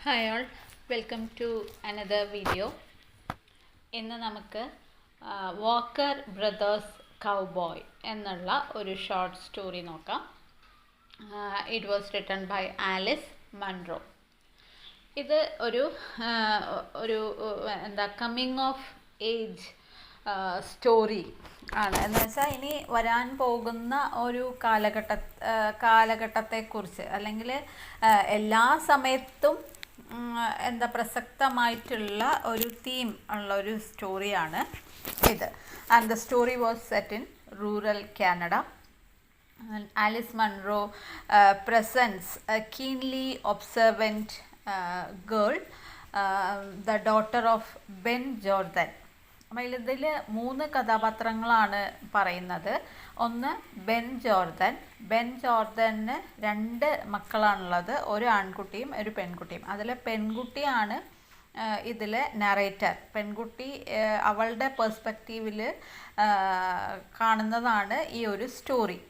Hi all, welcome to another video. ഇന്ന് നമുക്ക് Walker Brothers Cowboy എന്നുള്ള ഒരു ഷോർട്ട് സ്റ്റോറി നോക്കാം. It was written by Alice Munro. ഇത് ഒരു കമ്മിങ് ഓഫ് ഏജ് സ്റ്റോറി ആണ്. എന്ന് വെച്ചാൽ ഇനി വരാൻ പോകുന്ന ഒരു കാലഘട്ടത്തെക്കുറിച്ച്, അല്ലെങ്കിൽ എല്ലാ സമയത്തും പ്രസക്തമായിട്ടുള്ള ഒരു തീം ഉള്ള ഒരു സ്റ്റോറിയാണ് ഇത്. And the story was set in rural Canada. Alice Munro presents a keenly observant girl, the daughter of Ben Jordan. അപ്പോൾ ഇതിൽ 3 കഥാപാത്രങ്ങളാണ് പറയുന്നത്. ഒന്ന് ബെൻ ജോർദന് 2 മക്കളാണുള്ളത്, ഒരു ആൺകുട്ടിയും ഒരു പെൺകുട്ടിയും. അതിൽ പെൺകുട്ടിയാണ് ഇതിലെ നറേറ്റർ. പെൺകുട്ടി അവളുടെ പെർസ്പെക്റ്റീവിൽ കാണുന്നതാണ് ഈ ഒരു സ്റ്റോറി.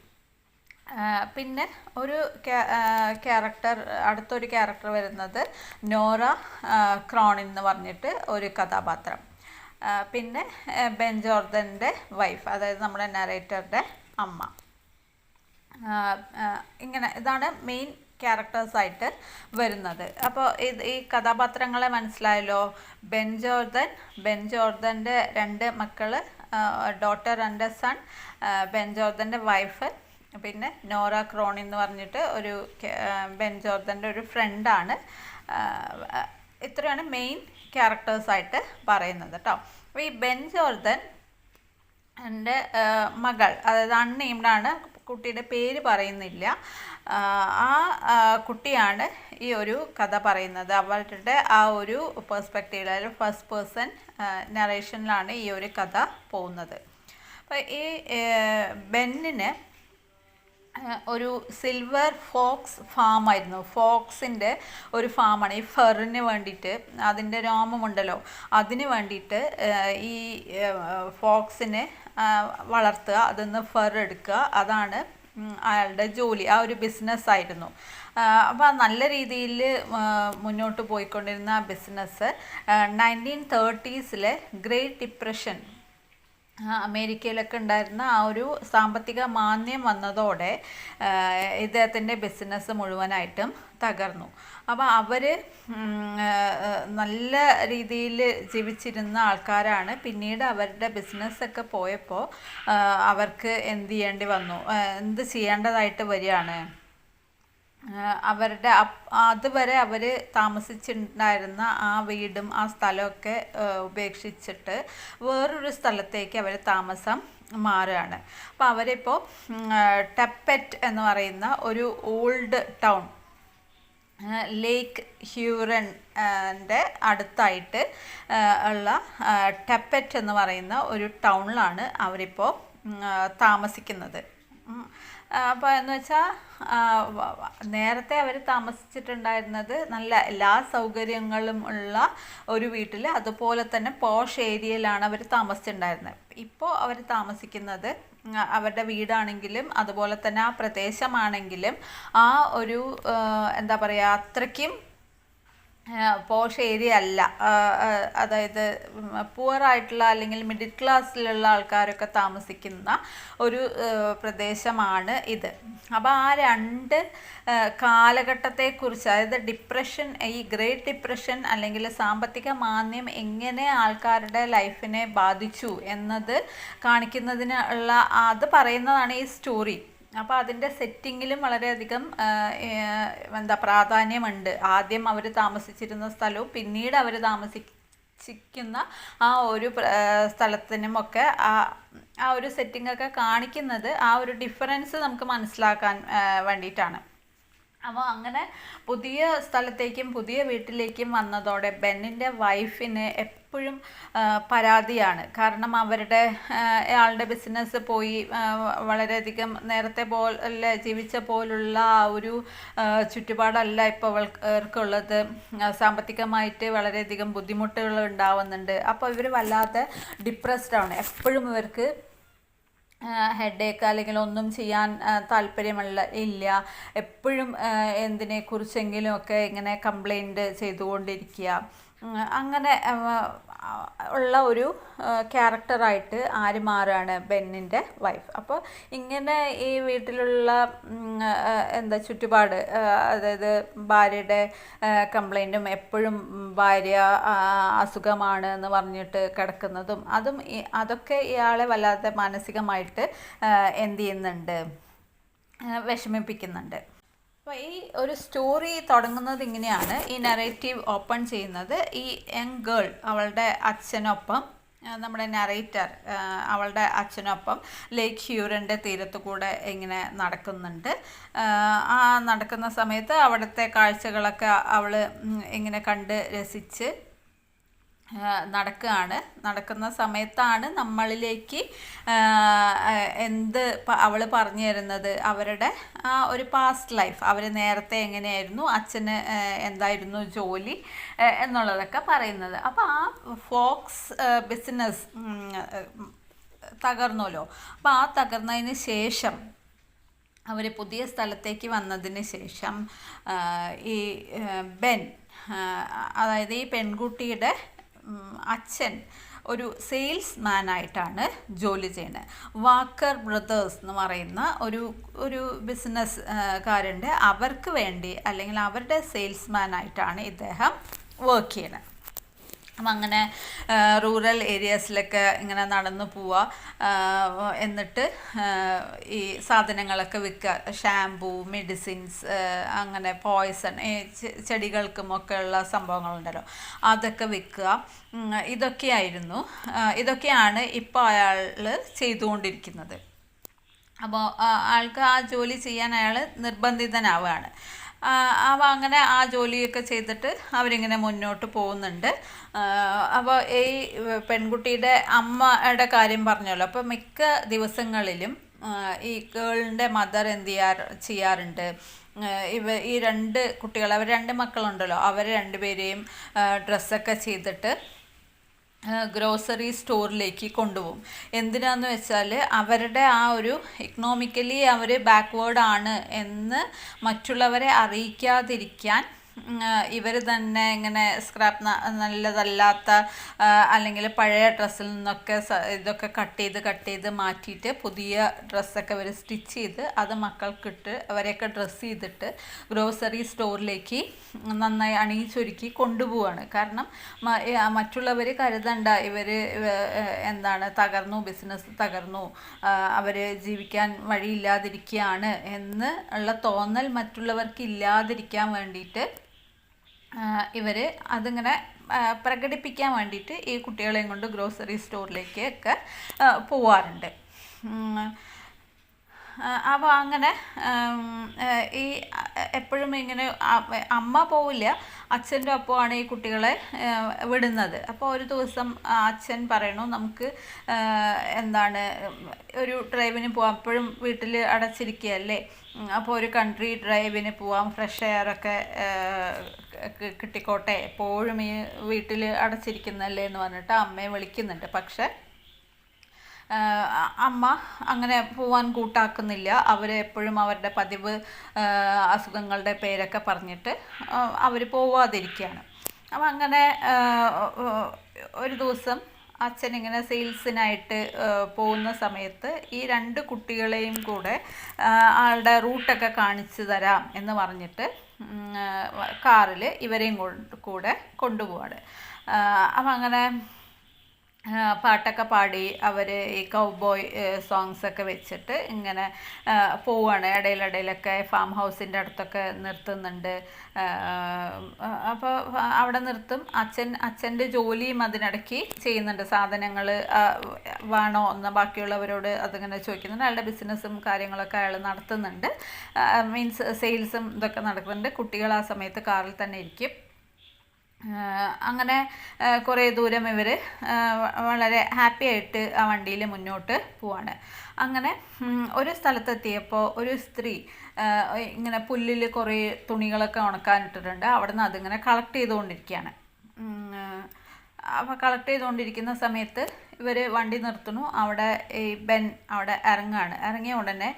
പിന്നെ ഒരു അടുത്തൊരു ക്യാരക്ടർ വരുന്നത് നോറ ക്രോണിൻ എന്ന് പറഞ്ഞിട്ട് ഒരു കഥാപാത്രം. പിന്നെ ബെൻ ജോർദൻ്റെ വൈഫ്, അതായത് നമ്മുടെ നറേറ്ററുടെ അമ്മ. ഇതാണ് മെയിൻ ക്യാരക്ടേഴ്സായിട്ട് വരുന്നത്. അപ്പോൾ ഈ കഥാപാത്രങ്ങളെ മനസ്സിലായല്ലോ. ബെൻ ജോർദൻ്റെ 2 മക്കൾ, ഡോട്ടർ ആൻഡ് സൺ, ബെൻ ജോർദൻ്റെ വൈഫ്, പിന്നെ നോറ ക്രോണിൻ എന്ന് പറഞ്ഞിട്ട് ഒരു ബെൻ ജോർദൻ്റെ ഒരു ഫ്രണ്ടാണ്. ഇത്രയാണ് മെയിൻ ക്യാരക്ടേഴ്സായിട്ട് പറയുന്നത് കേട്ടോ. അപ്പോൾ ഈ ബെൻ ജോർദൻ എൻ്റെ മകൾ, അതായത് അൺനെയിംഡാണ്, കുട്ടിയുടെ പേര് പറയുന്നില്ല. ആ കുട്ടിയാണ് ഈ ഒരു കഥ പറയുന്നത്. അവളുടെ ആ ഒരു പെർസ്പെക്റ്റീവ്, അതായത് ഫസ്റ്റ് പേഴ്സൺ നറേഷനിലാണ് ഈ ഒരു കഥ പോകുന്നത്. അപ്പോൾ ഈ ബെന്നിന് ഒരു സിൽവർ ഫോക്സ് ഫാമായിരുന്നു. ഫോക്സിൻ്റെ ഒരു ഫാമാണ്. ഈ ഫെറിന് വേണ്ടിയിട്ട്, അതിൻ്റെ രോമമുണ്ടല്ലോ, അതിന് വേണ്ടിയിട്ട് ഈ ഫോക്സിനെ വളർത്തുക, അതിൽ നിന്ന് ഫെർ എടുക്കുക, അതാണ് അയാളുടെ ജോലി. ആ ഒരു ബിസിനസ്സായിരുന്നു. അപ്പോൾ നല്ല രീതിയിൽ മുന്നോട്ട് പോയിക്കൊണ്ടിരുന്ന ആ ബിസിനസ് 1930s ഗ്രേറ്റ് ഡിപ്രഷൻ, അമേരിക്കയിലൊക്കെ ഉണ്ടായിരുന്ന ആ ഒരു സാമ്പത്തിക മാന്ദ്യം വന്നതോടെ ഇദ്ദേഹത്തിൻ്റെ ബിസിനസ് മുഴുവനായിട്ടും തകർന്നു. അപ്പോൾ അവർ നല്ല രീതിയിൽ ജീവിച്ചിരുന്ന ആൾക്കാരാണ്. പിന്നീട് അവരുടെ ബിസിനസ്സൊക്കെ പോയപ്പോൾ അവർക്ക് എന്ത് ചെയ്യേണ്ടതായിട്ട് വരികയാണ്. അവരുടെ അതുവരെ അവർ താമസിച്ചിട്ടുണ്ടായിരുന്ന ആ വീടും ആ സ്ഥലമൊക്കെ ഉപേക്ഷിച്ചിട്ട് വേറൊരു സ്ഥലത്തേക്ക് അവർ താമസം മാറുകയാണ്. അപ്പോൾ അവരിപ്പോൾ ടെപ്പറ്റ് എന്ന് പറയുന്ന ഒരു ഓൾഡ് ടൗൺ, ലേക്ക് ഹ്യൂറൻ്റെ അടുത്തായിട്ട് ഉള്ള ടെപ്പറ്റ് എന്ന് പറയുന്ന ഒരു ടൗണിലാണ് അവരിപ്പോൾ താമസിക്കുന്നത്. അപ്പോൾ എന്ന് വെച്ചാൽ നേരത്തെ അവർ താമസിച്ചിട്ടുണ്ടായിരുന്നത് നല്ല എല്ലാ സൗകര്യങ്ങളും ഉള്ള ഒരു വീട്ടിൽ, അതുപോലെ തന്നെ പോഷ് ഏരിയയിലാണ് അവർ താമസിച്ചിട്ടുണ്ടായിരുന്നത്. ഇപ്പോൾ അവർ താമസിക്കുന്നത്, അവരുടെ വീടാണെങ്കിലും അതുപോലെ തന്നെ ആ പ്രദേശമാണെങ്കിലും ആ ഒരു അത്രയ്ക്കും പോഷ് ഏരിയ അല്ല. അതായത് പുവറായിട്ടുള്ള അല്ലെങ്കിൽ മിഡിൽ ക്ലാസ്സിലുള്ള ആൾക്കാരൊക്കെ താമസിക്കുന്ന ഒരു പ്രദേശമാണ് ഇത്. അപ്പോൾ ആ 2 കാലഘട്ടത്തെക്കുറിച്ച്, അതായത് ഡിപ്രഷൻ, ഈ ഗ്രേറ്റ് ഡിപ്രഷൻ അല്ലെങ്കിൽ സാമ്പത്തിക മാന്ദ്യം എങ്ങനെ ആൾക്കാരുടെ ലൈഫിനെ ബാധിച്ചു എന്നത് കാണിക്കുന്നതിനുള്ള അത് പറയുന്നതാണ് ഈ സ്റ്റോറി. അപ്പോൾ അതിൻ്റെ സെറ്റിങ്ങിലും വളരെയധികം പ്രാധാന്യമുണ്ട്. ആദ്യം അവർ താമസിച്ചിരുന്ന സ്ഥലവും പിന്നീട് അവർ താമസിക്കുന്ന ആ ഒരു സ്ഥലത്തിനുമൊക്കെ ആ ഒരു സെറ്റിങ്ങൊക്കെ കാണിക്കുന്നത് ആ ഒരു ഡിഫറൻസ് നമുക്ക് മനസ്സിലാക്കാൻ വേണ്ടിയിട്ടാണ്. അപ്പോൾ അങ്ങനെ പുതിയ സ്ഥലത്തേക്കും പുതിയ വീട്ടിലേക്കും വന്നതോടെ ബെന്നിൻ്റെ വൈഫിന് എപ്പോഴും പരാതിയാണ്. കാരണം ആളുടെ ബിസിനസ് പോയി, വളരെയധികം നേരത്തെ പോലെ ജീവിച്ച പോലുള്ള ആ ഒരു ചുറ്റുപാടല്ല ഇപ്പോൾ അവർക്കുള്ളത്. സാമ്പത്തികമായിട്ട് വളരെയധികം ബുദ്ധിമുട്ടുകൾ ഉണ്ടാവുന്നുണ്ട്. അപ്പോൾ ഇവർ വല്ലാതെ ഡിപ്രസ്ഡ് ആണ്. എപ്പോഴും ഇവർക്ക് ഹെഡേക്ക് അല്ലെങ്കിൽ ഒന്നും ചെയ്യാൻ ഇല്ല, എപ്പോഴും എന്തിനെക്കുറിച്ചെങ്കിലും ഒക്കെ ഇങ്ങനെ കംപ്ലൈൻറ്റ് ചെയ്തുകൊണ്ടിരിക്കുക, അങ്ങനെ ഉള്ള ഒരു ക്യാരക്ടറായിട്ട് ആര് മാറുകയാണ്, ബെന്നിൻ്റെ വൈഫ്. അപ്പോൾ ഇങ്ങനെ ഈ വീട്ടിലുള്ള ചുറ്റുപാട്, അതായത് ഭാര്യയുടെ കംപ്ലൈൻറ്റും എപ്പോഴും ഭാര്യ അസുഖമാണ് എന്ന് പറഞ്ഞിട്ട് കിടക്കുന്നതും അതൊക്കെ ഇയാളെ വല്ലാതെ മാനസികമായിട്ട് എന്ത് ചെയ്യുന്നുണ്ട്, വിഷമിപ്പിക്കുന്നുണ്ട്. അപ്പോൾ ഈ ഒരു സ്റ്റോറി തുടങ്ങുന്നത് ഇങ്ങനെയാണ്. ഈ നറേറ്റീവ് ഓപ്പൺ ചെയ്യുന്നത് ഈ യങ് ഗേൾ അവളുടെ അച്ഛനൊപ്പം, നമ്മുടെ നറേറ്റർ അവളുടെ അച്ഛനൊപ്പം ലേക്ക് ഹ്യൂറിൻ്റെ തീരത്തു കൂടെ ഇങ്ങനെ നടക്കുന്നുണ്ട്. ആ നടക്കുന്ന സമയത്ത് അവിടുത്തെ കാഴ്ചകളൊക്കെ അവൾ ഇങ്ങനെ കണ്ട് രസിച്ച് നടക്കുന്ന സമയത്താണ് നമ്മളിലേക്ക് അവൾ പറഞ്ഞു തരുന്നത് അവരുടെ ആ ഒരു പാസ്റ്റ് ലൈഫ്, അവർ നേരത്തെ എങ്ങനെയായിരുന്നു, അച്ഛന് എന്തായിരുന്നു ജോലി എന്നുള്ളതൊക്കെ പറയുന്നത്. അപ്പോൾ ആ ഫോക്സ് ബിസിനസ് തകർന്നല്ലോ. അപ്പോൾ ആ തകർന്നതിന് ശേഷം അവർ പുതിയ സ്ഥലത്തേക്ക് വന്നതിന് ശേഷം ഈ ബെൻ, അതായത് ഈ പെൺകുട്ടിയുടെ അച്ഛൻ ഒരു സെയിൽസ്മാനായിട്ടാണ് ജോലി ചെയ്യുന്നത്. വാക്കർ ബ്രദേഴ്സ് എന്ന് പറയുന്ന ഒരു ബിസിനസ്സുകാരുണ്ട്, അവർക്ക് വേണ്ടി അല്ലെങ്കിൽ അവരുടെ സെയിൽസ്മാനായിട്ടാണ് ഇദ്ദേഹം വർക്ക് ചെയ്യുന്നത്. അപ്പം അങ്ങനെ റൂറൽ ഏരിയാസിലൊക്കെ ഇങ്ങനെ നടന്നു പോവുക, എന്നിട്ട് ഈ സാധനങ്ങളൊക്കെ വിൽക്കുക, ഷാംപൂ, മെഡിസിൻസ്, അങ്ങനെ പോയ്സൺ, ചെടികൾക്കുമൊക്കെ ഉള്ള സംഭവങ്ങളുണ്ടല്ലോ, അതൊക്കെ വിൽക്കുക. ഇതൊക്കെയാണ് ഇപ്പോൾ അയാൾ ചെയ്തുകൊണ്ടിരിക്കുന്നത്. അപ്പോൾ ആൾക്ക് ആ ജോലി ചെയ്യാൻ അയാൾ നിർബന്ധിതനാവുകയാണ്. അപ്പോൾ അങ്ങനെ ആ ജോലിയൊക്കെ ചെയ്തിട്ട് അവരിങ്ങനെ മുന്നോട്ട് പോകുന്നുണ്ട്. അപ്പോൾ ഈ പെൺകുട്ടിയുടെ അമ്മയുടെ കാര്യം പറഞ്ഞല്ലോ. അപ്പോൾ മിക്ക ദിവസങ്ങളിലും ഈ ഗേളിൻ്റെ മദർ എന്ത് ചെയ്യാറുണ്ട്, ഈ രണ്ട് കുട്ടികൾ, അവർ രണ്ട് മക്കളുണ്ടല്ലോ, അവർ രണ്ടുപേരെയും ഡ്രസ്സൊക്കെ ചെയ്തിട്ട് ഗ്രോസറി സ്റ്റോറിലേക്ക് കൊണ്ടുപോകും. എന്തിനാന്ന് വെച്ചാൽ അവരുടെ ആ ഒരു ഇക്കണോമിക്കലി അവർ ബാക്ക്വേർഡാണ് എന്ന് മറ്റുള്ളവരെ അറിയിക്കാതിരിക്കാൻ ഇവർ തന്നെ ഇങ്ങനെ സ്ക്രാപ്പ്, നല്ലതല്ലാത്ത അല്ലെങ്കിൽ പഴയ ഡ്രസ്സിൽ നിന്നൊക്കെ ഇതൊക്കെ കട്ട് ചെയ്ത് മാറ്റിയിട്ട് പുതിയ ഡ്രസ്സൊക്കെ അവർ സ്റ്റിച്ച് ചെയ്ത് അത് മക്കൾക്കിട്ട് അവരെയൊക്കെ ഡ്രസ്സ് ചെയ്തിട്ട് ഗ്രോസറി സ്റ്റോറിലേക്ക് നന്നായി അണിയിച്ചൊരുക്കി കൊണ്ടുപോവാണ്. കാരണം മറ്റുള്ളവർ കരുതണ്ട ഇവർ ബിസിനസ് തകർന്നു, അവർ ജീവിക്കാൻ വഴിയില്ലാതിരിക്കുകയാണ് എന്ന് ഉള്ള തോന്നൽ മറ്റുള്ളവർക്ക് ഇല്ലാതിരിക്കാൻ വേണ്ടിയിട്ട് ഇവർ അതിങ്ങനെ പ്രകടിപ്പിക്കാൻ വേണ്ടിയിട്ട് ഈ കുട്ടികളെയും കൊണ്ട് ഗ്രോസറി സ്റ്റോറിലേക്ക് ഒക്കെ പോവാറുണ്ട്. അപ്പോൾ അങ്ങനെ ഈ എപ്പോഴും ഇങ്ങനെ അമ്മ പോവില്ല, അച്ഛൻ്റെ ഒപ്പമാണ് ഈ കുട്ടികളെ വിടുന്നത്. അപ്പോൾ ഒരു ദിവസം അച്ഛൻ പറയണു, നമുക്ക് ഒരു ഡ്രൈവിന് പോവാം, എപ്പോഴും വീട്ടിൽ അടച്ചിരിക്കുകയല്ലേ, അപ്പോൾ ഒരു കൺട്രി ഡ്രൈവിന് പോവാം, ഫ്രഷ് എയറൊക്കെ കിട്ടിക്കോട്ടെ, എപ്പോഴും ഈ വീട്ടിൽ അടച്ചിരിക്കുന്നല്ലേ എന്ന് പറഞ്ഞിട്ട് അമ്മയെ വിളിക്കുന്നുണ്ട്. പക്ഷെ അമ്മ അങ്ങനെ പോവാൻ കൂട്ടാക്കുന്നില്ല. അവരെപ്പോഴും അവരുടെ പതിവ് അസുഖങ്ങളുടെ പേരൊക്കെ പറഞ്ഞിട്ട് അവർ പോവാതിരിക്കുകയാണ്. അപ്പം അങ്ങനെ ഒരു ദിവസം അച്ഛൻ ഇങ്ങനെ സെയിൽസിനായിട്ട് പോകുന്ന സമയത്ത് ഈ രണ്ട് കുട്ടികളെയും കൂടെ ആളുടെ റൂട്ടൊക്കെ കാണിച്ചു തരാം എന്ന് പറഞ്ഞിട്ട് കാറിൽ ഇവരെയും കൂടെ കൊണ്ടുപോവാണ്. അപ്പം അങ്ങനെ പാട്ടൊക്കെ പാടി അവർ ഈ കൗബോയ് സോങ്സൊക്കെ വെച്ചിട്ട് ഇങ്ങനെ പോവുകയാണ്. ഇടയിലൊക്കെ ഫാം ഹൗസിൻ്റെ അടുത്തൊക്കെ നിർത്തുന്നുണ്ട്. അപ്പോൾ അവിടെ നിർത്തും. അച്ഛൻ്റെ ജോലിയും അതിനിടയ്ക്ക് ചെയ്യുന്നുണ്ട്. സാധനങ്ങൾ വേണോ എന്ന് ബാക്കിയുള്ളവരോട് അതിങ്ങനെ ചോദിക്കുന്നുണ്ട്. അയാളുടെ ബിസിനസ്സും കാര്യങ്ങളൊക്കെ അയാൾ നടത്തുന്നുണ്ട്. മീൻസ് സെയിൽസും ഇതൊക്കെ നടക്കുന്നുണ്ട്. കുട്ടികൾ ആ സമയത്ത് കാറിൽ തന്നെ ഇരിക്കും. അങ്ങനെ കുറേ ദൂരം ഇവർ വളരെ ഹാപ്പി ആയിട്ട് ആ വണ്ടിയിൽ മുന്നോട്ട് പോവാണ്. അങ്ങനെ ഒരു സ്ഥലത്തെത്തിയപ്പോൾ ഒരു സ്ത്രീ ഇങ്ങനെ പുല്ലിൽ കുറേ തുണികളൊക്കെ ഉണക്കാനിട്ടിട്ടുണ്ട്. അവിടെ നിന്ന് അതിങ്ങനെ കളക്ട് ചെയ്തുകൊണ്ടിരിക്കുകയാണ്. അപ്പോൾ കളക്ട് ചെയ്തുകൊണ്ടിരിക്കുന്ന സമയത്ത് ഇവർ വണ്ടി നിർത്തുന്നു. അവിടെ ഈ ബെൻ അവിടെ ഇറങ്ങിയ ഉടനെ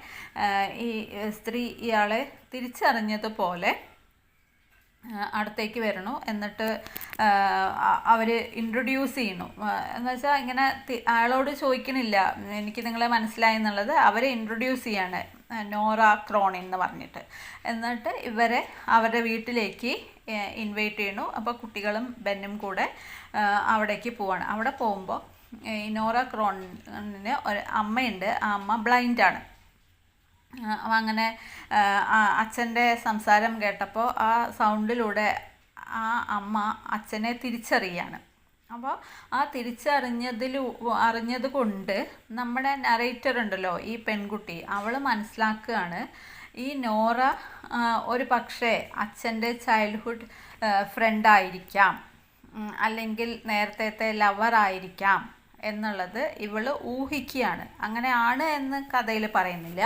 ഈ സ്ത്രീ ഇയാളെ തിരിച്ചറിഞ്ഞതുപോലെ അടുത്തേക്ക് വരണു. എന്നിട്ട് അവർ ഇൻട്രൊഡ്യൂസ് ചെയ്യണു. എന്ന് വെച്ചാൽ ഇങ്ങനെ അയാളോട് ചോദിക്കണില്ല എനിക്ക് നിങ്ങളെ മനസ്സിലായി എന്നുള്ളത്, അവരെ ഇൻട്രൊഡ്യൂസ് ചെയ്യാണ്, നോറ ക്രോണിൻ എന്ന് പറഞ്ഞിട്ട്. എന്നിട്ട് ഇവരെ അവരുടെ വീട്ടിലേക്ക് ഇൻവൈറ്റ് ചെയ്യണു. അപ്പോൾ കുട്ടികളും ബെന്നും കൂടെ അവിടേക്ക് പോവാണ്. അവിടെ പോകുമ്പോൾ ഈ നോറ ക്രോണിന് ഒരു അമ്മയുണ്ട്. ആ അമ്മ ബ്ലൈൻഡാണ്. അപ്പം അങ്ങനെ അച്ഛൻ്റെ സംസാരം കേട്ടപ്പോൾ ആ സൗണ്ടിലൂടെ ആ അമ്മ അച്ഛനെ തിരിച്ചറിയാണ്. അപ്പോൾ ആ അറിഞ്ഞത് കൊണ്ട് നമ്മുടെ നറേറ്റർ ഉണ്ടല്ലോ, ഈ പെൺകുട്ടി, അവൾ മനസ്സിലാക്കുകയാണ് ഈ നോറ ഒരു പക്ഷേ അച്ഛൻ്റെ ചൈൽഡ്ഹുഡ് ഫ്രണ്ടായിരിക്കാം, അല്ലെങ്കിൽ നേരത്തെ ലവറായിരിക്കാം എന്നുള്ളത് ഇവൾ ഊഹിക്കുകയാണ്. അങ്ങനെയാണ് എന്ന് കഥയിൽ പറയുന്നില്ല,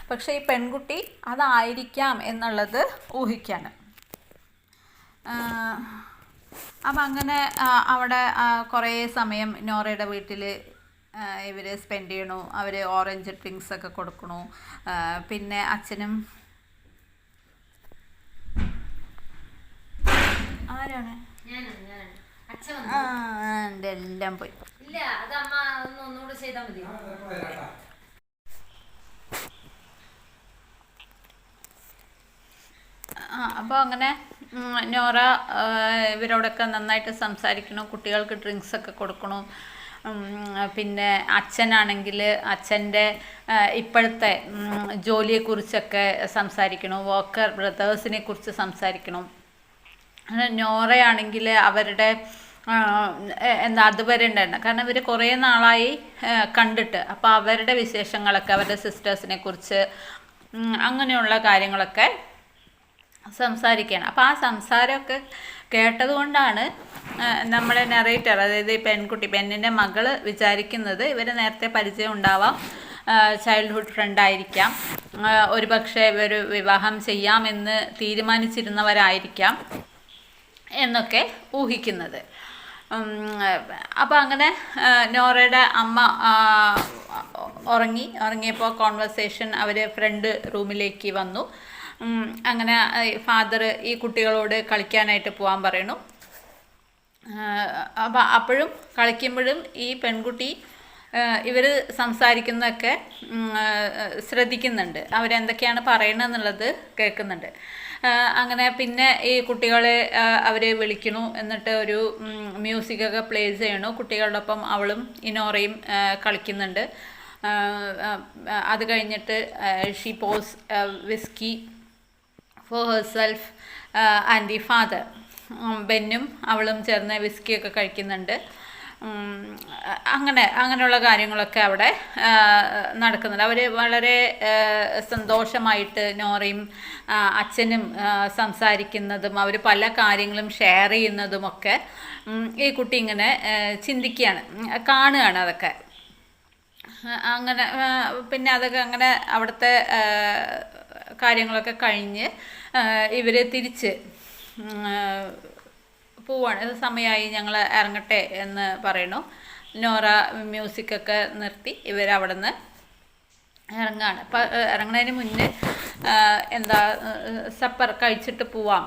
പക്ഷേ ഈ പെൺകുട്ടി അതായിരിക്കാം എന്നുള്ളത് ഊഹിക്കുകയാണ്. അപ്പം അങ്ങനെ അവിടെ കുറേ സമയം നോറയുടെ വീട്ടിൽ ഇവർ സ്പെൻഡ് ചെയ്യണു. അവർ ഓറഞ്ച് ഡ്രിങ്ക്സ് ഒക്കെ കൊടുക്കണു. പിന്നെ അച്ഛനും ആരാണ് എൻ്റെ എല്ലാം പോയി. അപ്പോൾ അങ്ങനെ നോറ ഇവരോടൊക്കെ നന്നായിട്ട് സംസാരിക്കണം. കുട്ടികൾക്ക് ഡ്രിങ്ക്സ് ഒക്കെ കൊടുക്കണം. പിന്നെ അച്ഛനാണെങ്കിൽ അച്ഛൻ്റെ ഇപ്പോഴത്തെ ജോലിയെക്കുറിച്ചൊക്കെ സംസാരിക്കണം. വോക്കർ ബ്രദേഴ്സിനെ കുറിച്ച് സംസാരിക്കണം. നോറയാണെങ്കിൽ അവരുടെ അതുവരെ ഉണ്ടായിരുന്നു, കാരണം ഇവർ കുറേ നാളായി കണ്ടിട്ട്. അപ്പോൾ അവരുടെ വിശേഷങ്ങളൊക്കെ, അവരുടെ സിസ്റ്റേഴ്സിനെ കുറിച്ച് അങ്ങനെയുള്ള കാര്യങ്ങളൊക്കെ സംസാരിക്കുകയാണ്. അപ്പോൾ ആ സംസാരമൊക്കെ കേട്ടതുകൊണ്ടാണ് നമ്മുടെ നറേറ്റർ, അതായത് ഈ പെൺകുട്ടി, പെണ്ണിൻ്റെ മകൾ വിചാരിക്കുന്നത് ഇവർ നേരത്തെ പരിചയം ഉണ്ടാവാം, ചൈൽഡ്ഹുഡ് ഫ്രണ്ടായിരിക്കാം, ഒരു പക്ഷേ ഇവർ വിവാഹം ചെയ്യാമെന്ന് തീരുമാനിച്ചിരുന്നവരായിരിക്കാം എന്നൊക്കെ ഊഹിക്കുന്നത്. അപ്പോൾ അങ്ങനെ നോറയുടെ അമ്മ ഉറങ്ങിയപ്പോൾ കോൺവെർസേഷൻ അവർ ഫ്രണ്ട് റൂമിലേക്ക് വന്നു. അങ്ങനെ ഫാദർ ഈ കുട്ടികളോട് കളിക്കാനായിട്ട് പോകാൻ പറയണു. അപ്പോൾ അപ്പോഴും കളിക്കുമ്പോഴും ഈ പെൺകുട്ടി ഇവർ സംസാരിക്കുന്നതൊക്കെ ശ്രദ്ധിക്കുന്നുണ്ട്, അവരെന്തൊക്കെയാണ് പറയണമെന്നുള്ളത് കേൾക്കുന്നുണ്ട്. അങ്ങനെ പിന്നെ ഈ കുട്ടികളെ അവർ വിളിക്കണു. എന്നിട്ട് ഒരു മ്യൂസിക്കൊക്കെ പ്ലേ ചെയ്യണു. കുട്ടികളുടെ ഒപ്പം അവളും ഇനോറയും കളിക്കുന്നുണ്ട്. അത് കഴിഞ്ഞിട്ട് she pours whisky for herself and the father. ബെന്നും അവളും ചേർന്ന് വിസ്കിയൊക്കെ കഴിക്കുന്നുണ്ട്. അങ്ങനെയുള്ള കാര്യങ്ങളൊക്കെ അവിടെ നടക്കുന്നുണ്ട്. അവർ വളരെ സന്തോഷമായിട്ട് നോറയും അച്ഛനും സംസാരിക്കുന്നതും അവർ പല കാര്യങ്ങളും ഷെയർ ചെയ്യുന്നതുമൊക്കെ ഈ കുട്ടി ഇങ്ങനെ ചിന്തിക്കുകയാണ്, കാണുകയാണ് അതൊക്കെ. അങ്ങനെ പിന്നെ അതൊക്കെ അങ്ങനെ അവിടുത്തെ കാര്യങ്ങളൊക്കെ കഴിഞ്ഞ് ഇവർ തിരിച്ച് പോവാണ്. സമയമായി, ഞങ്ങൾ ഇറങ്ങട്ടെ എന്ന് പറയണു. നോറ മ്യൂസിക്കൊക്കെ നിർത്തി ഇവരവിടെ നിന്ന് ഇറങ്ങുകയാണ്. അപ്പം ഇറങ്ങുന്നതിന് മുന്നേ സപ്പർ കഴിച്ചിട്ട് പോവാം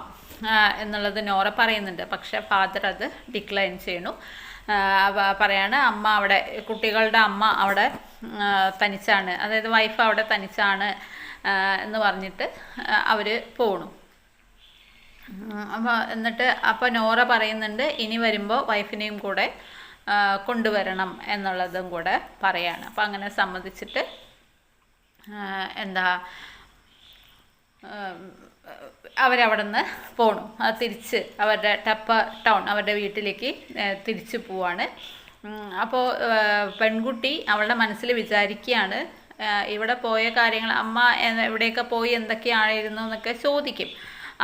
എന്നുള്ളത് നോറ പറയുന്നുണ്ട്. പക്ഷേ ഫാദർ അത് ഡിക്ലൈൻ ചെയ്യണു. പറയാണ് അമ്മ അവിടെ, കുട്ടികളുടെ അമ്മ അവിടെ തനിച്ചാണ്, അതായത് വൈഫ് അവിടെ തനിച്ചാണ് എന്ന് പറഞ്ഞിട്ട് അവർ പോണു. അപ്പോൾ നോറ പറയുന്നുണ്ട് ഇനി വരുമ്പോൾ വൈഫിനെയും കൂടെ കൊണ്ടുവരണം എന്നുള്ളതും കൂടെ പറയാണ്. അപ്പോൾ അങ്ങനെ സമ്മതിച്ചിട്ട് അവരവിടെ നിന്ന് പോണു. തിരിച്ച് അവരുടെ ടൗൺ, അവരുടെ വീട്ടിലേക്ക് തിരിച്ചു പോവാണ്. അപ്പോൾ പെൺകുട്ടി അവളുടെ മനസ്സിൽ വിചാരിക്കുകയാണ്, ഇവിടെ പോയ കാര്യങ്ങൾ, അമ്മ എവിടെയൊക്കെ പോയി എന്തൊക്കെയായിരുന്നു എന്നൊക്കെ ചോദിക്കും.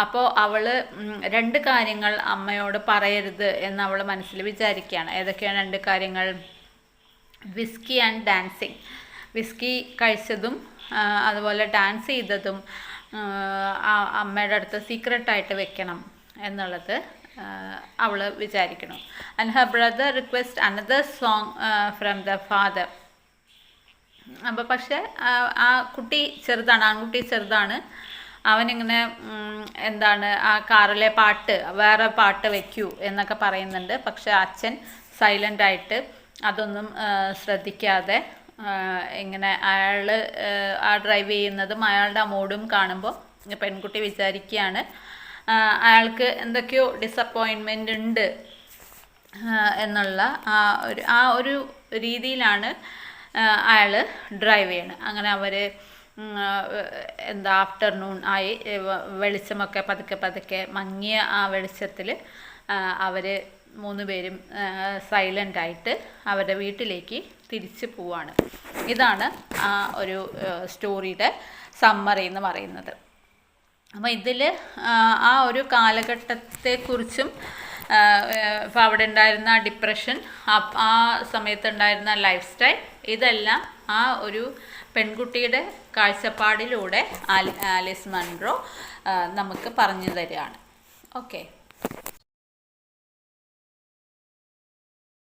അപ്പോൾ അവൾ രണ്ട് കാര്യങ്ങൾ അമ്മയോട് പറയരുത് എന്ന് അവൾ മനസ്സിൽ വിചാരിക്കുകയാണ്. ഏതൊക്കെയാണ് രണ്ട് കാര്യങ്ങൾ? Whisky and dancing. വിസ്കി കഴിച്ചതും അതുപോലെ ഡാൻസ് ചെയ്തതും അമ്മയുടെ അടുത്ത് സീക്രട്ടായിട്ട് വെക്കണം എന്നുള്ളത് അവൾ വിചാരിക്കണം. And her brother request another song from the father. അപ്പോൾ പക്ഷേ ആ കുട്ടി ചെറുതാണ്, ആൺകുട്ടി ചെറുതാണ്. അവനിങ്ങനെ എന്താണ് ആ കാറിലെ പാട്ട് വേറെ പാട്ട് വെക്കൂ എന്നൊക്കെ പറയുന്നുണ്ട്. പക്ഷെ അച്ഛൻ സൈലൻ്റായിട്ട് അതൊന്നും ശ്രദ്ധിക്കാതെ ഇങ്ങനെ അയാൾ ആ ഡ്രൈവ് ചെയ്യുന്നതും അയാളുടെ ആ മൂഡും കാണുമ്പോൾ പെൺകുട്ടി വിചാരിക്കുകയാണ് അയാൾക്ക് എന്തൊക്കെയോ ഡിസപ്പോയിൻമെൻ്റ് ഉണ്ട് എന്നുള്ള ആ ഒരു രീതിയിലാണ് അയാൾ ഡ്രൈവ് ചെയ്യണം. അങ്ങനെ അവർ ആഫ്റ്റർനൂൺ ആയി, വെളിച്ചമൊക്കെ പതുക്കെ മങ്ങിയ ആ വെളിച്ചത്തിൽ അവർ 3 പേരും സൈലൻ്റായിട്ട് അവരുടെ വീട്ടിലേക്ക് തിരിച്ചു പോവാണ്. ഇതാണ് ആ ഒരു സ്റ്റോറിയുടെ സമ്മറി എന്ന് പറയുന്നത്. അപ്പോൾ ഇതിൽ ആ ഒരു കാലഘട്ടത്തെക്കുറിച്ചും ഇപ്പോൾ അവിടെ ഉണ്ടായിരുന്ന ഡിപ്രഷൻ, ആ സമയത്തുണ്ടായിരുന്ന ലൈഫ് സ്റ്റൈൽ, ഇതെല്ലാം ആ ഒരു പെൺകുട്ടിയുടെ കാഴ്ചപ്പാടിലൂടെ ആലിസ് മൺറോ നമുക്ക് പറഞ്ഞു തരികയാണ്. ഓക്കെ.